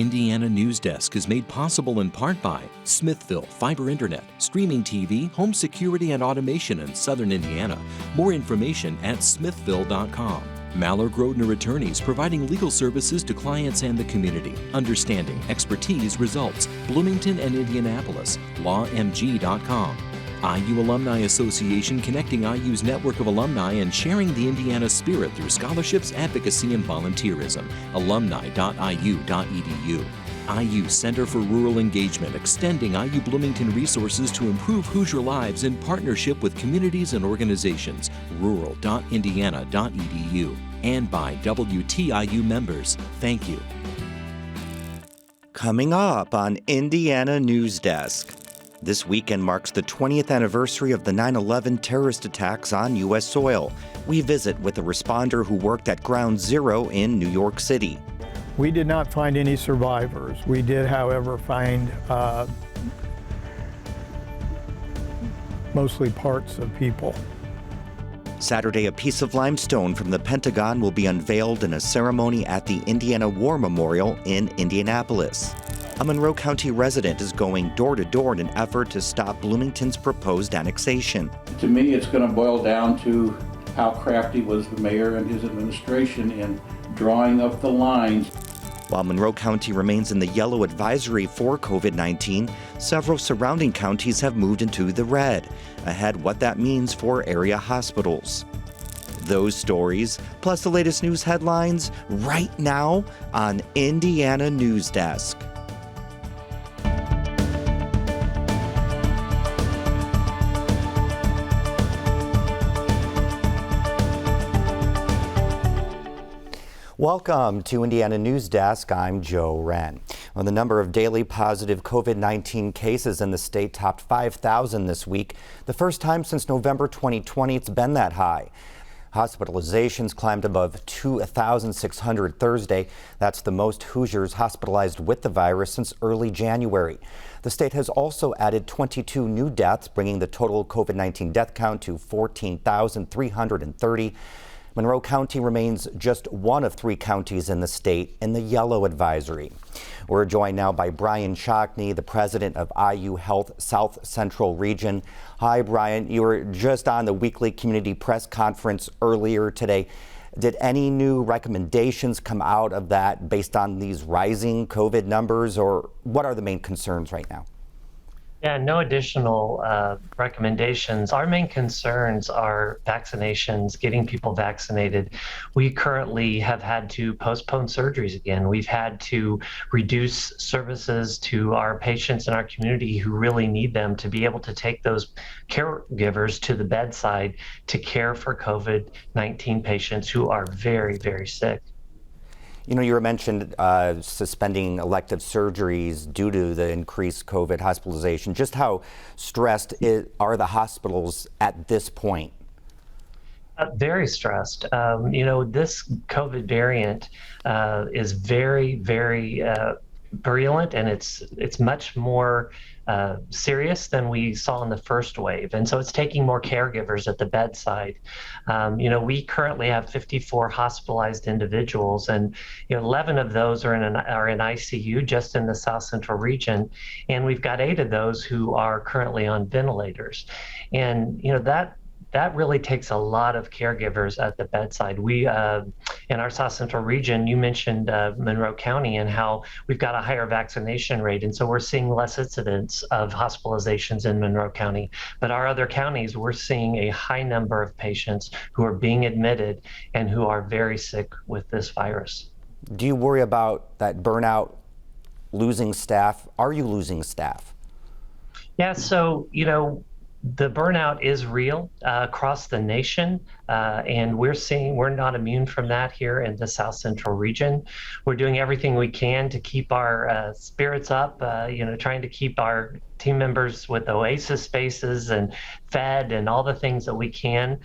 Indiana Newsdesk is made possible in part by Smithville Fiber Internet, streaming TV, home security and automation in Southern Indiana. More information at smithville.com. MALLOR GRODNER attorneys providing legal services to clients and the community. Understanding, expertise, results. Bloomington and Indianapolis. LawMG.com. IU Alumni Association connecting IU's network of alumni and sharing the Indiana spirit through scholarships, advocacy, and volunteerism. Alumni.iu.edu. IU Center for Rural Engagement extending IU Bloomington resources to improve Hoosier lives in partnership with communities and organizations. Rural.indiana.edu. And by WTIU members. Thank you. Coming up on Indiana Newsdesk. This weekend marks the 20th anniversary of the 9/11 terrorist attacks on U.S. soil. We visit with a responder who worked at Ground Zero in New York City. We did not find any survivors. We did, however, find mostly parts of people. Saturday, a piece of limestone from the Pentagon will be unveiled in a ceremony at the Indiana War Memorial in Indianapolis. A Monroe County resident is going door to door in an effort to stop Bloomington's proposed annexation. To me, it's going to boil down to how crafty was the mayor and his administration in drawing up the lines. While Monroe County remains in the yellow advisory for COVID-19, several surrounding counties have moved into the red. Ahead, what that means for area hospitals. Those stories, plus the latest news headlines, right now on Indiana Newsdesk. Welcome to Indiana Newsdesk. I'm Joe Wren. Well, the number of daily positive COVID-19 cases in the state topped 5,000 this week. The first time since November 2020 it's been that high. Hospitalizations climbed above 2,600 Thursday. That's the most Hoosiers hospitalized with the virus since early January. The state has also added 22 new deaths, bringing the total COVID-19 death count to 14,330. Monroe County remains just one of 3 counties in the state in the yellow advisory. We're joined now by Brian Shockney, the president of IU Health South Central Region. Hi, Brian. You were just on the weekly community press conference earlier today. Did any new recommendations come out of that based on these rising COVID numbers, or what are the main concerns right now? Yeah, no additional recommendations. Our main concerns are vaccinations, getting people vaccinated. We currently have had to postpone surgeries again. We've had to reduce services to our patients in our community who really need them to be able to take those caregivers to the bedside to care for COVID-19 patients who are very, very sick. You know, you mentioned suspending elective surgeries due to the increased COVID hospitalization. Just how stressed are the hospitals at this point? Very stressed. You know, this COVID variant is very, very virulent, and it's much more serious than we saw in the first wave, and so it's taking more caregivers at the bedside. You know, we currently have 54 hospitalized individuals, and 11 of those are in ICU just in the South Central region, and we've got 8 of those who are currently on ventilators. And that really takes a lot of caregivers at the bedside. We, in our South Central region, you mentioned Monroe County and how we've got a higher vaccination rate. And so we're seeing less incidents of hospitalizations in Monroe County. But our other counties, we're seeing a high number of patients who are being admitted and who are very sick with this virus. Do you worry about that burnout, losing staff? Are you losing staff? Yeah, so, the burnout is real across the nation, and we're not immune from that here in the South Central region. We're doing everything we can to keep our spirits up, trying to keep our team members with oasis spaces and fed and all the things that we can,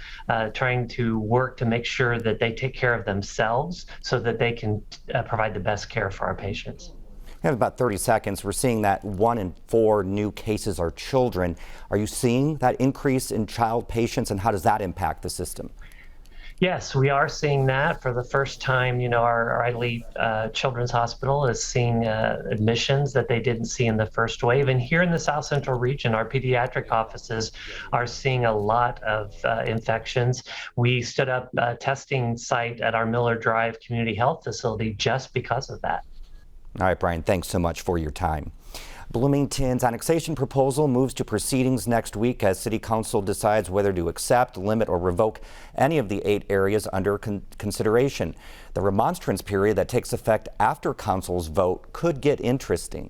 trying to work to make sure that they take care of themselves so that they can provide the best care for our patients. We have about 30 seconds. We're seeing that 1 in 4 new cases are children. Are you seeing that increase in child patients, and how does that impact the system? Yes, we are seeing that for the first time. Our Riley Children's Hospital is seeing admissions that they didn't see in the first wave. And here in the South Central region, our pediatric offices are seeing a lot of infections. We stood up a testing site at our Miller Drive Community Health Facility just because of that. All right, Brian, thanks so much for your time. Bloomington's annexation proposal moves to proceedings next week as City Council decides whether to accept, limit, or revoke any of the 8 areas under consideration. The remonstrance period that takes effect after Council's vote could get interesting.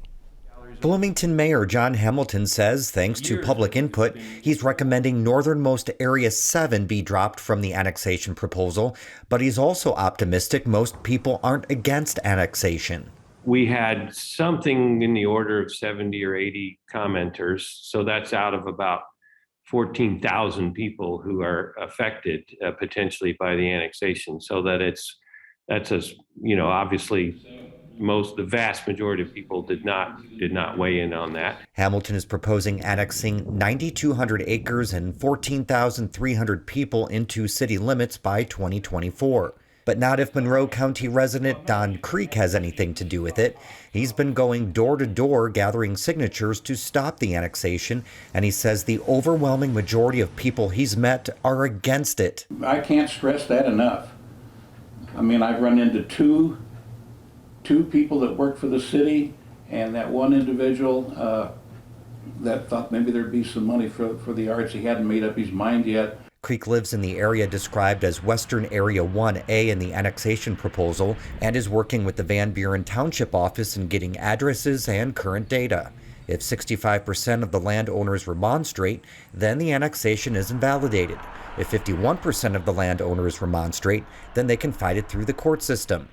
Bloomington Mayor John Hamilton says, thanks to public input, he's recommending northernmost Area 7 be dropped from the annexation proposal, but he's also optimistic most people aren't against annexation. We had something in the order of 70 or 80 commenters. So that's out of about 14,000 people who are affected potentially by the annexation. So that obviously the vast majority of people did not weigh in on that. Hamilton is proposing annexing 9,200 acres and 14,300 people into city limits by 2024. But not if Monroe County resident Don Creek has anything to do with it. He's been going door to door gathering signatures to stop the annexation, and he says the overwhelming majority of people he's met are against it. I can't stress that enough. I mean, I've run into two people that work for the city, and that one individual that thought maybe there'd be some money for the arts. He hadn't made up his mind yet. Creek lives in the area described as Western Area 1A in the annexation proposal and is working with the Van Buren Township office in getting addresses and current data. If 65% of the landowners remonstrate, then the annexation is invalidated. If 51% of the landowners remonstrate, then they can fight it through the court system.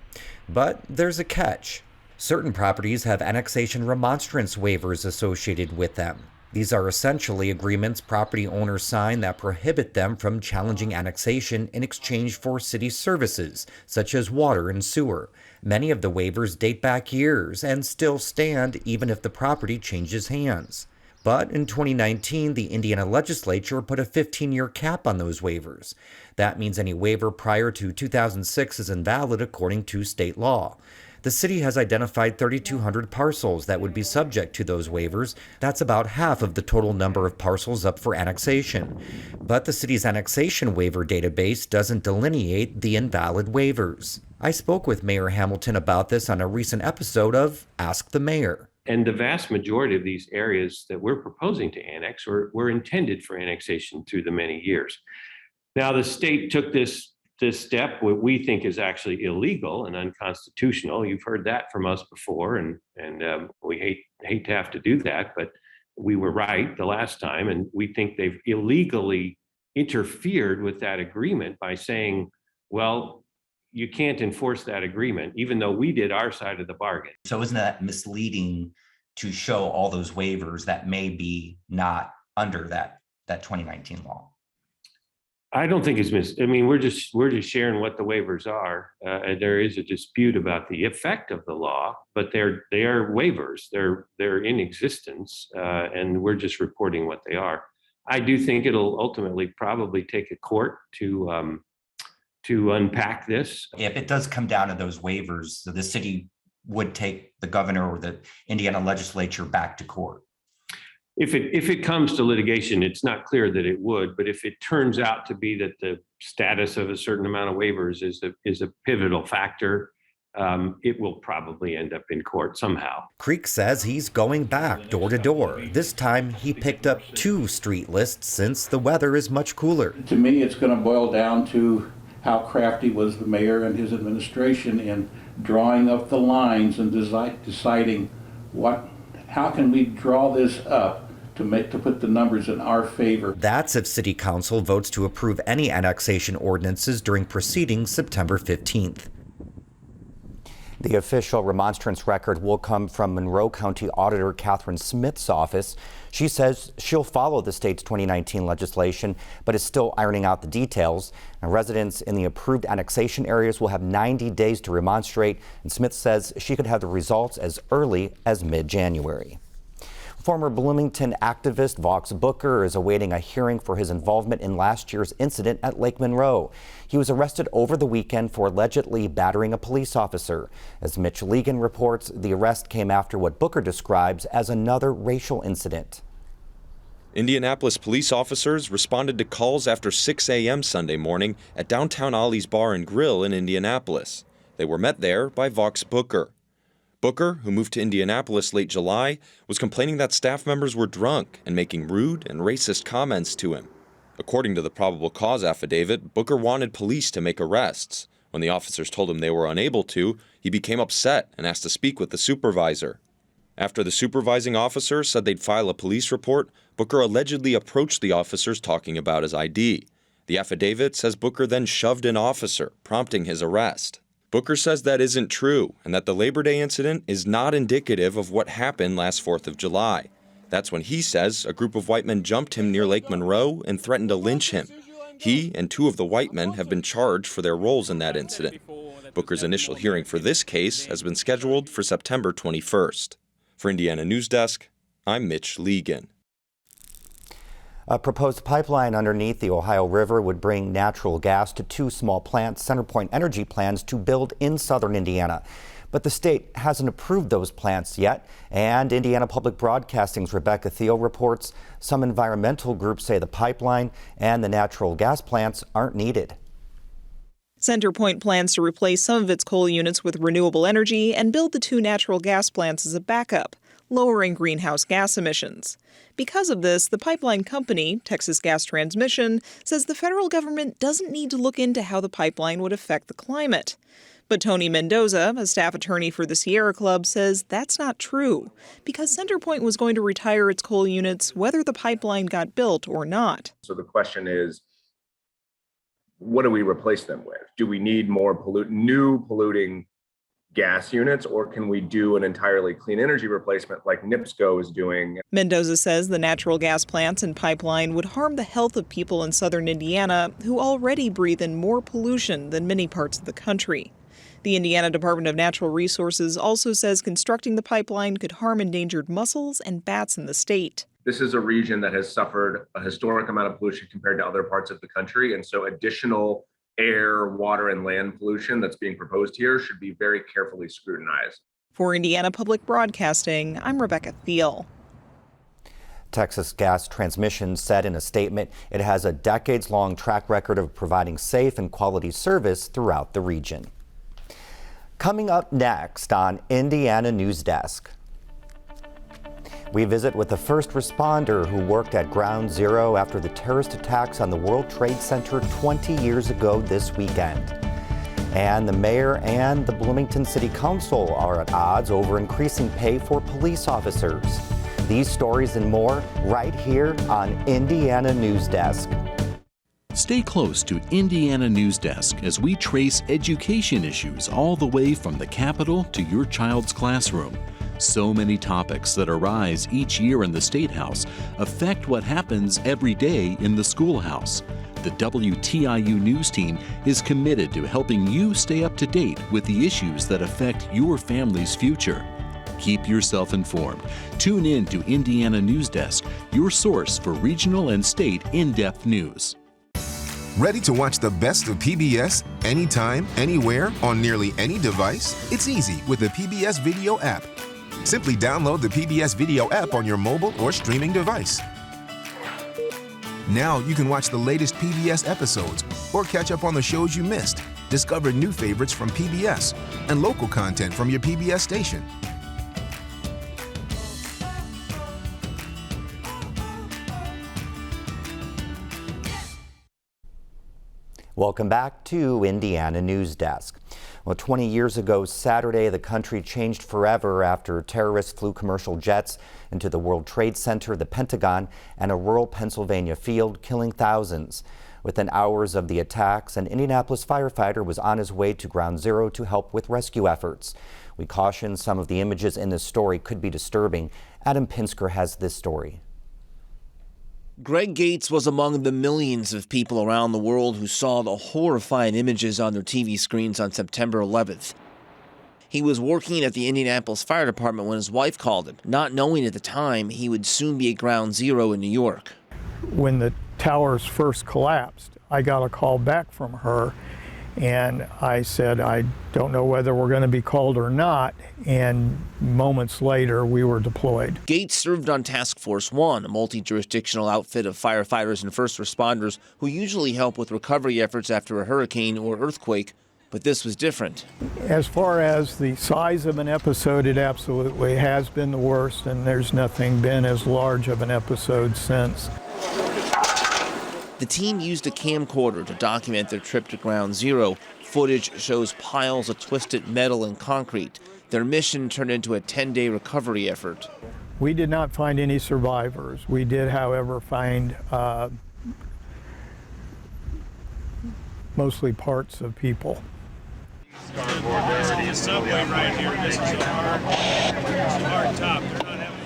But there's a catch. Certain properties have annexation remonstrance waivers associated with them. These are essentially agreements property owners sign that prohibit them from challenging annexation in exchange for city services, such as water and sewer. Many of the waivers date back years and still stand even if the property changes hands. But in 2019, the Indiana legislature put a 15-year cap on those waivers. That means any waiver prior to 2006 is invalid according to state law. The city has identified 3,200 parcels that would be subject to those waivers. That's about half of the total number of parcels up for annexation. But the city's annexation waiver database doesn't delineate the invalid waivers. I spoke with Mayor Hamilton about this on a recent episode of Ask the Mayor. And the vast majority of these areas that we're proposing to annex were intended for annexation through the many years. Now, the state took this step, what we think is actually illegal and unconstitutional. You've heard that from us before, and we hate to have to do that, but we were right the last time, and we think they've illegally interfered with that agreement by saying, well, you can't enforce that agreement, even though we did our side of the bargain. So isn't that misleading to show all those waivers that may be not under that 2019 law? I don't think it's I mean, we're just sharing what the waivers are. There is a dispute about the effect of the law, but they are waivers. They're in existence, and we're just reporting what they are. I do think it'll ultimately probably take a court to unpack this. If it does come down to those waivers, the city would take the governor or the Indiana legislature back to court. If it comes to litigation, it's not clear that it would, but if it turns out to be that the status of a certain amount of waivers is a pivotal factor, it will probably end up in court somehow. Creek says he's going back door to door. This time he picked up 2 street lists since the weather is much cooler. To me, it's going to boil down to how crafty was the mayor and his administration in drawing up the lines and deciding how can we draw this up to put the numbers in our favor. That's if City Council votes to approve any annexation ordinances during proceedings September 15th. The official remonstrance record will come from Monroe County Auditor Catherine Smith's office. She says she'll follow the state's 2019 legislation, but is still ironing out the details. Now, residents in the approved annexation areas will have 90 days to remonstrate, and Smith says she could have the results as early as mid-January. Former Bloomington activist Vox Booker is awaiting a hearing for his involvement in last year's incident at Lake Monroe. He was arrested over the weekend for allegedly battering a police officer. As Mitch Legan reports, the arrest came after what Booker describes as another racial incident. Indianapolis police officers responded to calls after 6 a.m. Sunday morning at downtown Ollie's Bar and Grill in Indianapolis. They were met there by Vox Booker. Booker, who moved to Indianapolis late July, was complaining that staff members were drunk and making rude and racist comments to him. According to the probable cause affidavit, Booker wanted police to make arrests. When the officers told him they were unable to, he became upset and asked to speak with the supervisor. After the supervising officer said they'd file a police report, Booker allegedly approached the officers talking about his ID. The affidavit says Booker then shoved an officer, prompting his arrest. Booker says that isn't true and that the Labor Day incident is not indicative of what happened last 4th of July. That's when he says a group of white men jumped him near Lake Monroe and threatened to lynch him. He and 2 of the white men have been charged for their roles in that incident. Booker's initial hearing for this case has been scheduled for September 21st. For Indiana Newsdesk, I'm Mitch Legan. A proposed pipeline underneath the Ohio River would bring natural gas to 2 small plants CenterPoint Energy plans to build in southern Indiana. But the state hasn't approved those plants yet, and Indiana Public Broadcasting's Rebecca Thiel reports some environmental groups say the pipeline and the natural gas plants aren't needed. CenterPoint plans to replace some of its coal units with renewable energy and build the 2 natural gas plants as a backup, lowering greenhouse gas emissions. Because of this, the pipeline company, Texas Gas Transmission, says the federal government doesn't need to look into how the pipeline would affect the climate. But Tony Mendoza, a staff attorney for the Sierra Club, says that's not true, because CenterPoint was going to retire its coal units whether the pipeline got built or not. So the question is, what do we replace them with? Do we need more new polluting gas units, or can we do an entirely clean energy replacement like NIPSCO is doing? Mendoza says the natural gas plants and pipeline would harm the health of people in southern Indiana who already breathe in more pollution than many parts of the country. The Indiana Department of Natural Resources also says constructing the pipeline could harm endangered mussels and bats in the state. This is a region that has suffered a historic amount of pollution compared to other parts of the country, and so additional air, water, and land pollution that's being proposed here should be very carefully scrutinized. For Indiana Public Broadcasting, I'm Rebecca Thiel. Texas Gas Transmission said in a statement it has a decades-long track record of providing safe and quality service throughout the region. Coming up next on Indiana Newsdesk, we visit with a first responder who worked at Ground Zero after the terrorist attacks on the World Trade Center 20 years ago this weekend. And the mayor and the Bloomington City Council are at odds over increasing pay for police officers. These stories and more right here on Indiana Newsdesk. Stay close to Indiana Newsdesk as we trace education issues all the way from the Capitol to your child's classroom. So many topics that arise each year in the State House affect what happens every day in the schoolhouse. The WTIU News Team is committed to helping you stay up to date with the issues that affect your family's future. Keep yourself informed. Tune in to Indiana Newsdesk, your source for regional and state in-depth news. Ready to watch the best of PBS anytime, anywhere, on nearly any device? It's easy with the PBS Video app. Simply download the PBS Video app on your mobile or streaming device. Now you can watch the latest PBS episodes or catch up on the shows you missed, discover new favorites from PBS, and local content from your PBS station. Welcome back to Indiana Newsdesk. Well, 20 years ago Saturday, the country changed forever after terrorists flew commercial jets into the World Trade Center, the Pentagon, and a rural Pennsylvania field, killing thousands. Within hours of the attacks, an Indianapolis firefighter was on his way to Ground Zero to help with rescue efforts. We caution some of the images in this story could be disturbing. Adam Pinsker has this story. Greg Gates was among the millions of people around the world who saw the horrifying images on their TV screens on September 11th. He was working at the Indianapolis Fire Department when his wife called him, not knowing at the time he would soon be at Ground Zero in New York. When the towers first collapsed, I got a call back from her, and I said, I don't know whether we're going to be called or not, and moments later we were deployed. Gates served on Task Force 1, a multi-jurisdictional outfit of firefighters and first responders who usually help with recovery efforts after a hurricane or earthquake, but this was different. As far as the size of an episode, it absolutely has been the worst, and there's nothing been as large of an episode since. The team used a camcorder to document their trip to Ground Zero. Footage shows piles of twisted metal and concrete. Their mission turned into a 10-day recovery effort. We did not find any survivors. We did, however, find mostly parts of people.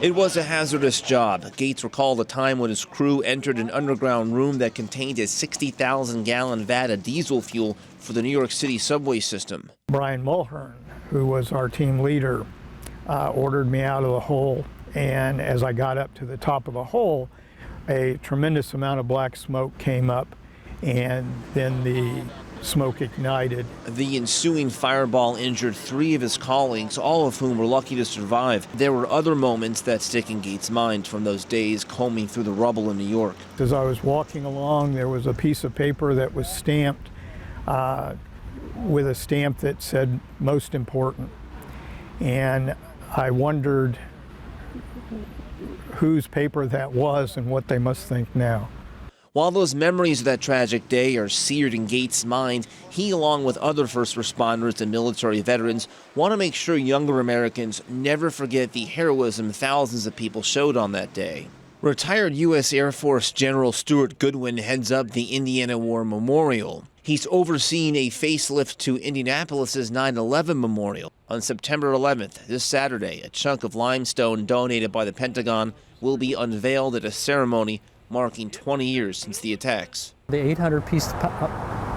It was a hazardous job. Gates recalled a time when his crew entered an underground room that contained a 60,000-gallon vat of diesel fuel for the New York City subway system. Brian Mulhern, who was our team leader, ordered me out of the hole, and as I got up to the top of the hole, a tremendous amount of black smoke came up, and then the smoke ignited. The ensuing fireball injured 3 of his colleagues, all of whom were lucky to survive. There were other moments that stick in Gates' mind from those days combing through the rubble in New York. As I was walking along, there was a piece of paper that was stamped with a stamp that said most important. And I wondered whose paper that was and what they must think now. While those memories of that tragic day are seared in Gates' mind, he, along with other first responders and military veterans, want to make sure younger Americans never forget the heroism thousands of people showed on that day. Retired U.S. Air Force General Stuart Goodwin heads up the Indiana War Memorial. He's overseeing a facelift to Indianapolis's 9/11 Memorial. On September 11th, this Saturday, a chunk of limestone donated by the Pentagon will be unveiled at a ceremony marking 20 years since the attacks. The 800-piece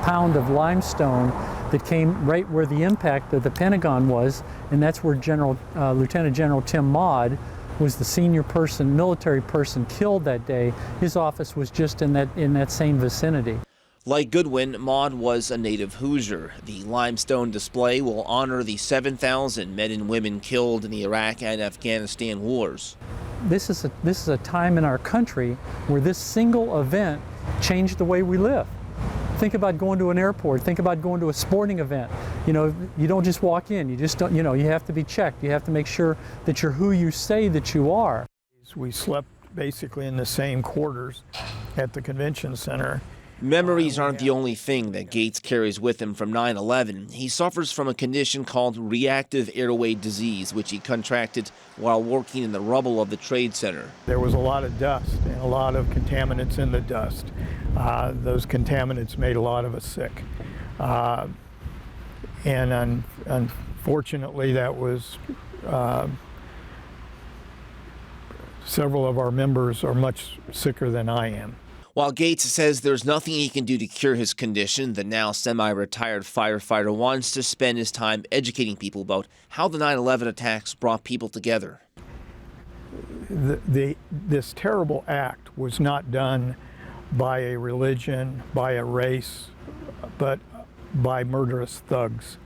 pound of limestone that came right where the impact of the Pentagon was, and that's where Lieutenant General Tim Maude was the senior person, military person killed that day. His office was just in that same vicinity. Like Goodwin, Maude was a native Hoosier. The limestone display will honor the 7,000 men and women killed in the Iraq and Afghanistan wars. This is a time in our country where this single event changed the way we live. Think about going to an airport. Think about going to a sporting event. You know, you don't just walk in. You just don't. You know, you have to be checked. You have to make sure that you're who you say that you are. We slept basically in the same quarters at the convention center. Memories aren't the only thing that Gates carries with him from 9/11. He suffers from a condition called reactive airway disease, which he contracted while working in the rubble of the Trade Center. There was a lot of dust and a lot of contaminants in the dust. Those contaminants made a lot of us sick. And unfortunately, that was several of our members are much sicker than I am. While Gates says there's nothing he can do to cure his condition, the now semi-retired firefighter wants to spend his time educating people about how the 9/11 attacks brought people together. This terrible act was not done by a religion, by a race, but by murderous thugs.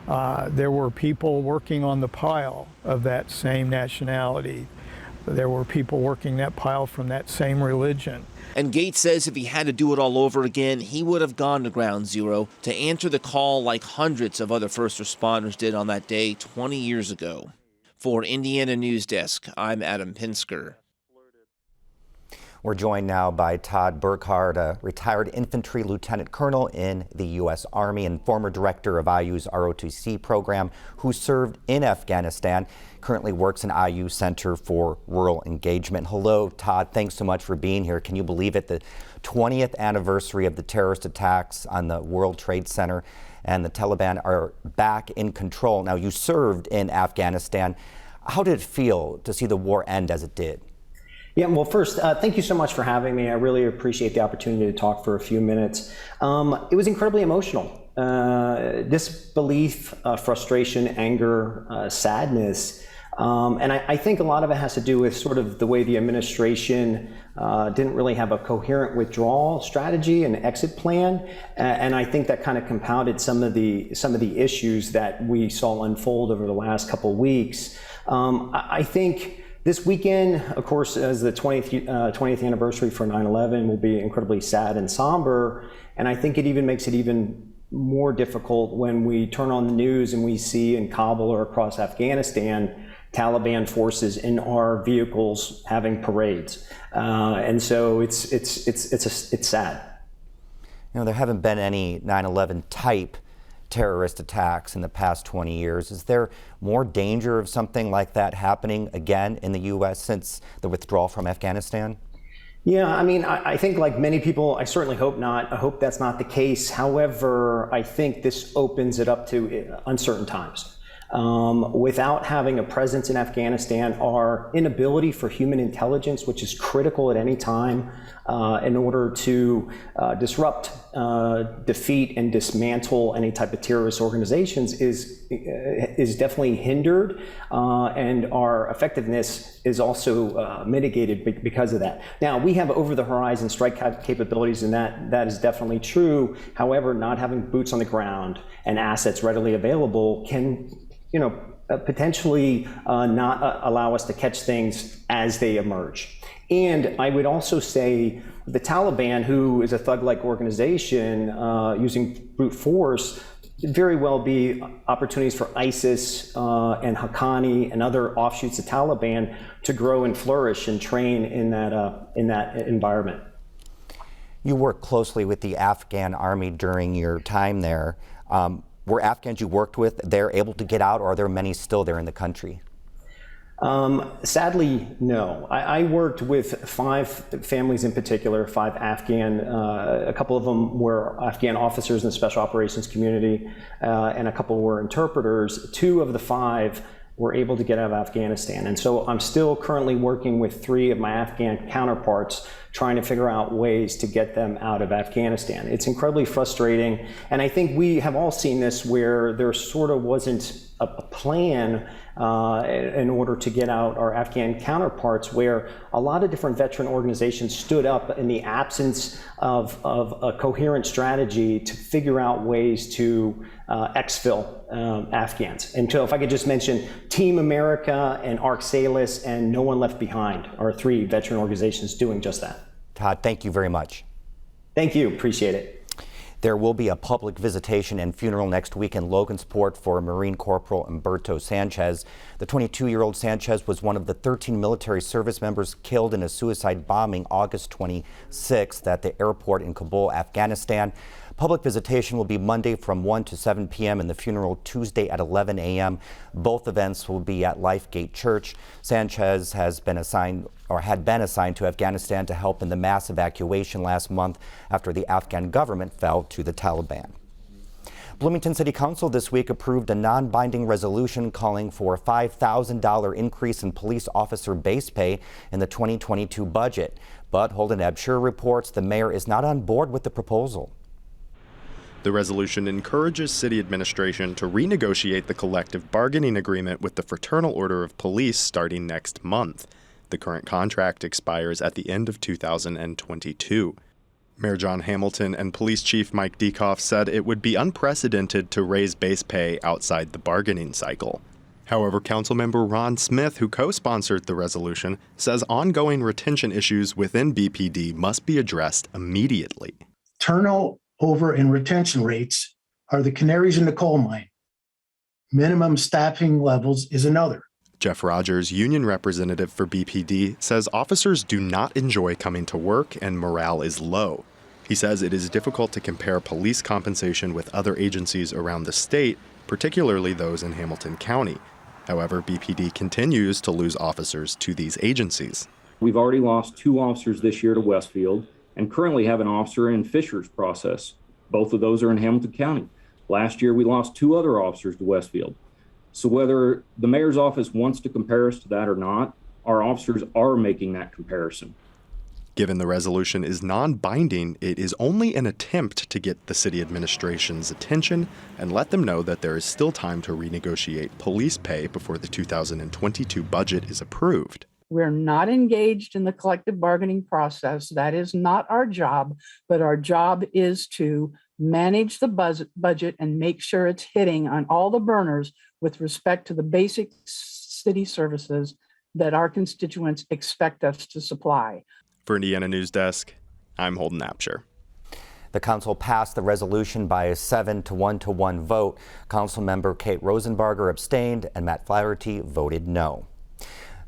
There were people working on the pile of that same nationality. There were people working that pile from that same religion. And Gates says if he had to do it all over again, he would have gone to Ground Zero to answer the call like hundreds of other first responders did on that day 20 years ago. For Indiana Newsdesk, I'm Adam Pinsker. We're joined now by Todd Burkhardt, a retired infantry lieutenant colonel in the U.S. Army and former director of IU's ROTC program, who served in Afghanistan, currently works in IU Center for Rural Engagement. Hello, Todd. Thanks so much for being here. Can you believe it? The 20th anniversary of the terrorist attacks on the World Trade Center, and the Taliban are back in control. Now, you served in Afghanistan. How did it feel to see the war end as it did? Yeah, well, first, thank you so much for having me. I really appreciate the opportunity to talk for a few minutes. It was incredibly emotional. disbelief, frustration, anger, sadness. And I think a lot of it has to do with sort of the way the administration didn't really have a coherent withdrawal strategy and exit plan. And I think that kind of compounded some of the issues that we saw unfold over the last couple of weeks. I think this weekend, of course, as the 20th anniversary for 9/11 will be incredibly sad and somber. And I think it even makes it even more difficult when we turn on the news and we see in Kabul or across Afghanistan, Taliban forces in our vehicles having parades. And so it's sad. There haven't been any 9/11 type terrorist attacks in the past 20 years. Is there more danger of something like that happening again in the U.S. since the withdrawal from Afghanistan? Yeah, I mean, I think like many people, I certainly hope not. I hope that's not the case. However, I think this opens it up to uncertain times. Without having a presence in Afghanistan, our inability for human intelligence, which is critical at any time in order to disrupt, defeat, and dismantle any type of terrorist organizations is definitely hindered, and our effectiveness is also mitigated because of that. Now, we have over-the-horizon strike capabilities, and that is definitely true. However, not having boots on the ground and assets readily available can potentially not allow us to catch things as they emerge. And I would also say the Taliban, who is a thug-like organization using brute force, could very well be opportunities for ISIS and Haqqani and other offshoots of Taliban to grow and flourish and train in that environment. You work closely with the Afghan army during your time there. Were Afghans you worked with there able to get out, or are there many still there in the country? Sadly, no. I worked with 5 families in particular, 5 Afghan, a couple of them were Afghan officers in the special operations community, and a couple were interpreters. 2 of the 5 were able to get out of Afghanistan. And so I'm still currently working with 3 of my Afghan counterparts, trying to figure out ways to get them out of Afghanistan. It's incredibly frustrating. And I think we have all seen this where there sort of wasn't a plan in order to get out our Afghan counterparts, where a lot of different veteran organizations stood up in the absence of a coherent strategy to figure out ways to exfil Afghans. And so if I could just mention Team America and Arc Salis and No One Left Behind are 3 veteran organizations doing just that. Todd, thank you very much. Thank you, appreciate it. There will be a public visitation and funeral next week in Logansport for Marine Corporal Humberto Sanchez. The 22-year-old Sanchez was one of the 13 military service members killed in a suicide bombing August 26th at the airport in Kabul, Afghanistan. Public visitation will be Monday from 1 to 7 p.m. and the funeral Tuesday at 11 a.m. Both events will be at Lifegate Church. Sanchez had been assigned to Afghanistan to help in the mass evacuation last month after the Afghan government fell to the Taliban. Bloomington City Council this week approved a non-binding resolution calling for a $5,000 increase in police officer base pay in the 2022 budget. But Holden Abshur reports the mayor is not on board with the proposal. The resolution encourages city administration to renegotiate the collective bargaining agreement with the Fraternal Order of Police starting next month. The current contract expires at the end of 2022. Mayor John Hamilton and Police Chief Mike Dekoff said it would be unprecedented to raise base pay outside the bargaining cycle. However, Councilmember Ron Smith, who co-sponsored the resolution, says ongoing retention issues within BPD must be addressed immediately. Turnover and retention rates are the canaries in the coal mine. Minimum staffing levels is another. Jeff Rogers, union representative for BPD, says officers do not enjoy coming to work and morale is low. He says it is difficult to compare police compensation with other agencies around the state, particularly those in Hamilton County. However, BPD continues to lose officers to these agencies. We've already lost 2 officers this year to Westfield and currently have an officer in Fisher's process. Both of those are in Hamilton County. Last year, we lost 2 other officers to Westfield. So whether the mayor's office wants to compare us to that or not, our officers are making that comparison. Given the resolution is non-binding, it is only an attempt to get the city administration's attention and let them know that there is still time to renegotiate police pay before the 2022 budget is approved. We're not engaged in the collective bargaining process. That is not our job, but our job is to manage the budget and make sure it's hitting on all the burners with respect to the basic city services that our constituents expect us to supply. For Indiana Newsdesk, I'm Holden Apsher. The council passed the resolution by a 7-1 vote. Councilmember Kate Rosenbarger abstained and Matt Flaherty voted no.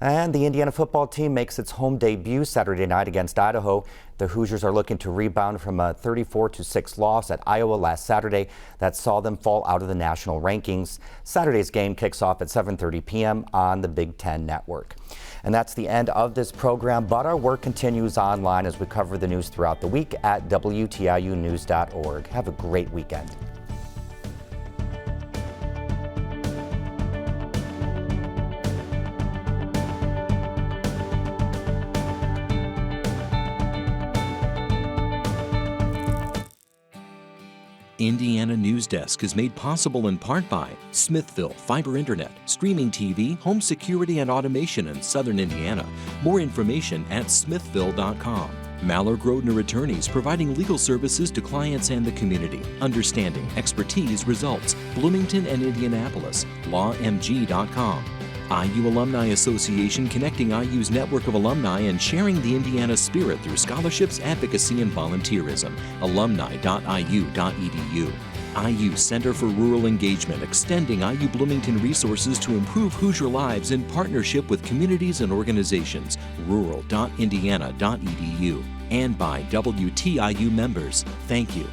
And the Indiana football team makes its home debut Saturday night against Idaho. The Hoosiers are looking to rebound from a 34-6 loss at Iowa last Saturday that saw them fall out of the national rankings. Saturday's game kicks off at 7:30 p.m. on the Big Ten Network. And that's the end of this program, but our work continues online as we cover the news throughout the week at WTIUnews.org. Have a great weekend. Indiana Newsdesk is made possible in part by Smithville Fiber Internet, streaming TV, home security and automation in southern Indiana. More information at smithville.com. MALLOR GRODNER attorneys providing legal services to clients and the community. Understanding, expertise, results. Bloomington and Indianapolis. LawMG.com. IU Alumni Association connecting IU's network of alumni and sharing the Indiana spirit through scholarships, advocacy, and volunteerism. Alumni.iu.edu. IU Center for Rural Engagement extending IU Bloomington resources to improve Hoosier lives in partnership with communities and organizations. Rural.indiana.edu. And by WTIU members. Thank you.